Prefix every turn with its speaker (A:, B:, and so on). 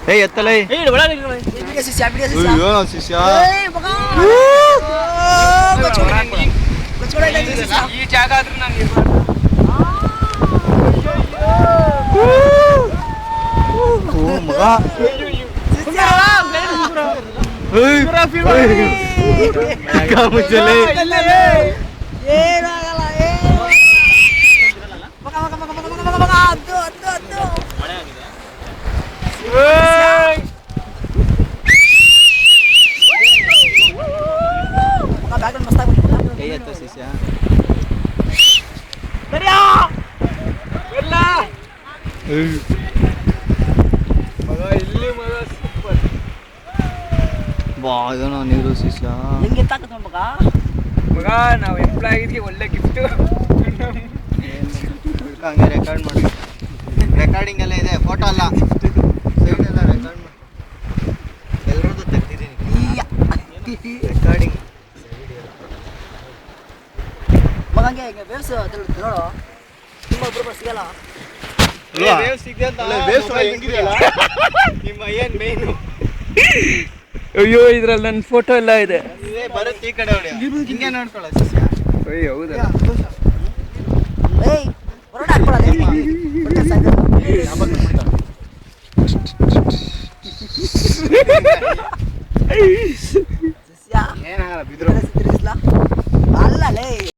A: ಏಯ್ ಎತ್ತಲೇ
B: ಶಿಷ್ಯ
A: ಅಯ್ಯೋ ಶಿಷ್ಯ
C: ಈ ಜಾಗ ಆದ್ರೂ ನಾನು
A: ಓ ಮಗ ಮುಚ್ಚಲೇ ಕೈ ಎತ್ತ ಶಿಷ್ಯ
C: ಮಗ ಇಲ್ಲಿ ಮಗ ಸೂಪರ್
A: ಬಾ ಏನೋ ನೀರು ಶಿಷ್ಯ
B: ಹೆಂಗೆ ತಾಕತ್ ಮಗ
C: ಮಗ ನಾವು ಎಂಪ್ಲಾಯ್ ಆಗಿದ್ವಿ ಒಳ್ಳೆ ಗಿಫ್ಟ್
A: ಹಂಗೆ ರೆಕಾರ್ಡ್ ಮಾಡಿ ರೆಕಾರ್ಡಿಂಗ್ ಎಲ್ಲ ಇದೆ ಫೋಟೋ ಅಲ್ಲ ಸೈಡ್ ಎಲ್ಲ ರೆಕಾರ್ಡ್ ಮಾಡಿ ಎಲ್ಲರದ್ದು ತೆಗ್ದಿದ್ದೀನಿ ರೆಕಾರ್ಡಿಂಗ್
B: ಮಗ ಹಂಗೆ ಹಿಂಗೆ ಬೇವ್ಸು ನೋಡು ತುಂಬ ಒಬ್ರು ಸಿಗಲ್ಲ
A: ನಿಮ್ಮ ಏನ್ ಮೇನು
C: ಅಯ್ಯೋ ಇದ್ರಲ್ಲಿ ನನ್ನ ಫೋಟೋ ಎಲ್ಲ ಇದೆ
A: ಬರುತ್ತೆ ಈ ಕಡೆ ಹೊಡಿ ಹಿಂಗೆ ನೋಡ್ಕೊಳ್ಳೋ ಶಿಷ್ಯ
C: ಅಯ್ಯೋ ಹೌದಾ
B: ಏಯ್ ಹೊರಡ ಹಾಕ್ಕೊಳ್ಳೋದು ಶಿಷ್ಯ
A: ಏನಾಗಲ್ಲ ಬಿದ್ರು